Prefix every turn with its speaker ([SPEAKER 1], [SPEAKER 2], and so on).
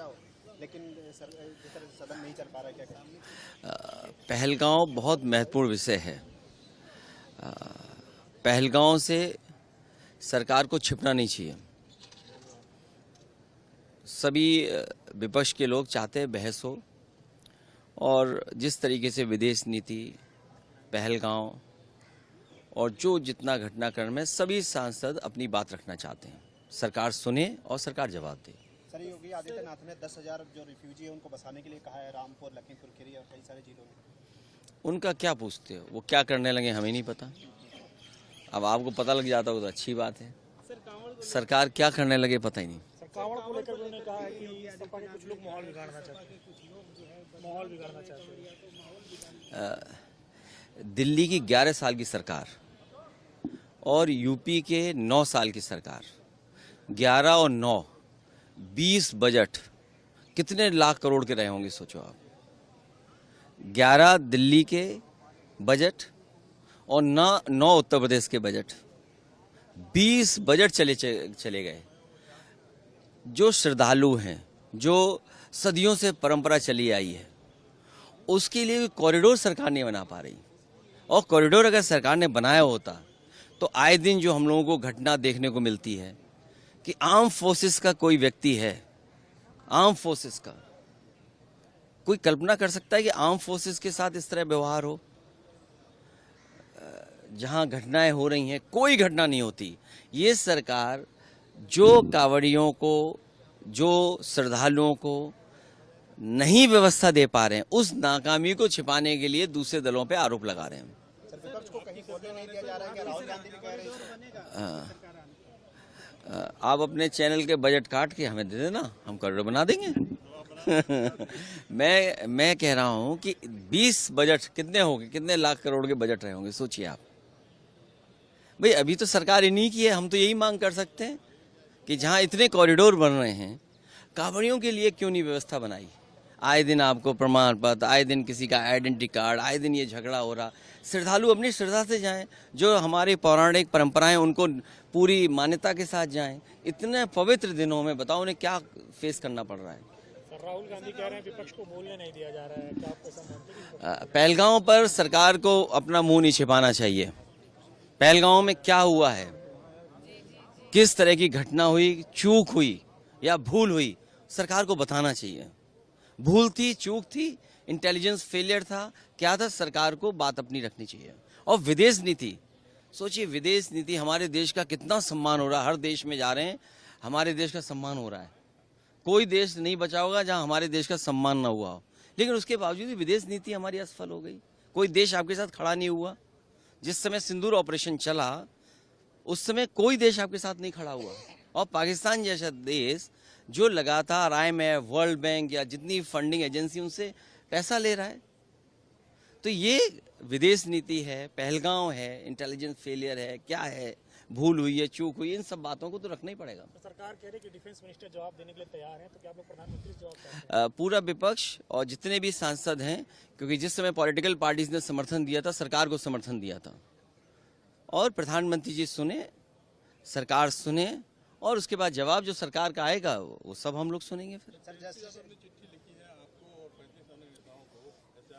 [SPEAKER 1] चर्चा हो, लेकिन सदन नहीं चल पा रहा है, क्या कहें?
[SPEAKER 2] पहलगांव बहुत महत्वपूर्ण विषय है। पहलगांव से सरकार को छिपना नहीं चाहिए। सभी विपक्ष के लोग चाहते हैं बहस हो, और जिस तरीके से विदेश नीति, पहलगांव और जो जितना घटनाक्रम है, सभी सांसद अपनी बात रखना चाहते हैं। सरकार सुने और सरकार जवाब दे।
[SPEAKER 1] सर, योगी आदित्यनाथ ने 10,000 जो रिफ्यूजी है उनको बसाने के लिए कहा है, रामपुर, लखीमपुर खीरी और कई सारे जिलों में।
[SPEAKER 2] उनका क्या पूछते हो, वो क्या करने लगे हमें नहीं पता। अब आपको पता लग जाता हो तो अच्छी बात है। सरकार क्या करने लगे पता ही नहीं।
[SPEAKER 3] कांवड़ को लेकर उन्होंने कहा है कि सपा के कुछ लोग माहौल बिगाड़ना चाहते हैं।
[SPEAKER 2] दिल्ली की 11 साल की सरकार और यूपी के 9 साल की सरकार, 11 और 9, 20 बजट कितने लाख करोड़ के रहे होंगे सोचो आप। 11 दिल्ली के बजट और 9 उत्तर प्रदेश के बजट, 20 बजट चले गए। जो श्रद्धालु हैं, जो सदियों से परंपरा चली आई है, उसके लिए कॉरिडोर सरकार नहीं बना पा रही। और कॉरिडोर अगर सरकार ने बनाया होता तो आए दिन जो हम लोगों को घटना देखने को मिलती है कि आर्म फोर्सेस का कोई व्यक्ति है, आर्म फोर्सेस का कोई कल्पना कर सकता है कि आर्म फोर्सेस के साथ इस तरह व्यवहार हो? जहां घटनाएं हो रही हैं, कोई घटना नहीं होती। ये सरकार जो कांवड़ियों को, जो श्रद्धालुओं को नहीं व्यवस्था दे पा रहे हैं, उस नाकामी को छिपाने के लिए दूसरे दलों पे आरोप लगा रहे हैं।
[SPEAKER 1] सर, विपक्ष को कहीं बोलने नहीं दिया जा रहा है, क्या राहुल गांधी भी कह रहे हैं?
[SPEAKER 2] आप अपने चैनल के बजट काट के हमें दे देना, हम करोड़ बना देंगे। मैं कह रहा हूं कि 20 बजट कितने होंगे, कितने लाख करोड़ के बजट रहे होंगे, सोचिए आप। भाई अभी तो सरकार इन्हीं की है। हम तो यही मांग कर सकते हैं कि जहां इतने कॉरिडोर बन रहे हैं, कांवड़ियों के लिए क्यों नहीं व्यवस्था बनाई? आए दिन आपको प्रमाण पत्र, आए दिन किसी का आइडेंटिटी कार्ड, आए दिन ये झगड़ा हो रहा। श्रद्धालु अपनी श्रद्धा से जाएं, जो हमारी पौराणिक परंपराएं उनको पूरी मान्यता के साथ जाएं। इतने पवित्र दिनों में बताओ उन्हें क्या फेस करना पड़ रहा है।
[SPEAKER 3] राहुल गांधी कह रहे हैं विपक्ष को बोलने नहीं दिया जा रहा है, क्या आप ऐसा मानते हैं?
[SPEAKER 2] पहलगांव पर सरकार को अपना मुंह नहीं छिपाना चाहिए। पहलगांव में क्या हुआ है, किस तरह की घटना हुई, चूक हुई या भूल हुई, सरकार को बताना चाहिए। भूल थी, चूक थी, इंटेलिजेंस फेलियर था, क्या था, सरकार को बात अपनी रखनी चाहिए। और विदेश नीति, सोचिए विदेश नीति, हमारे देश का कितना सम्मान हो रहा है। हर देश में जा रहे हैं, हमारे देश का सम्मान हो रहा है। कोई देश नहीं बचा होगा जहां हमारे देश का सम्मान ना हुआ हो, लेकिन उसके बावजूद विदेश नीति हमारी असफल हो गई। कोई देश आपके साथ खड़ा नहीं हुआ। जिस समय सिंदूर ऑपरेशन चला, उस समय कोई देश आपके साथ नहीं खड़ा हुआ। और पाकिस्तान जैसा देश जो लगातार IMF, वर्ल्ड बैंक या जितनी फंडिंग एजेंसी उनसे पैसा ले रहा है। तो ये विदेश नीति है, पहलगांव है, इंटेलिजेंस फेलियर है, क्या है, भूल हुई है, चूक हुई है, इन सब बातों को तो रखना ही पड़ेगा।
[SPEAKER 3] तो सरकार कह रही है कि डिफेंस मिनिस्टर जवाब देने के लिए तैयार है, तो क्या आप लोग प्रधानमंत्री से जवाब चाहते हैं?
[SPEAKER 2] पूरा विपक्ष और जितने भी सांसद हैं, क्योंकि जिस समय पॉलिटिकल पार्टीज ने समर्थन दिया था, सरकार को समर्थन दिया था, और प्रधानमंत्री जी सुने, सरकार सुने, और उसके बाद जवाब जो सरकार का आएगा वो सब हम लोग सुनेंगे। फिर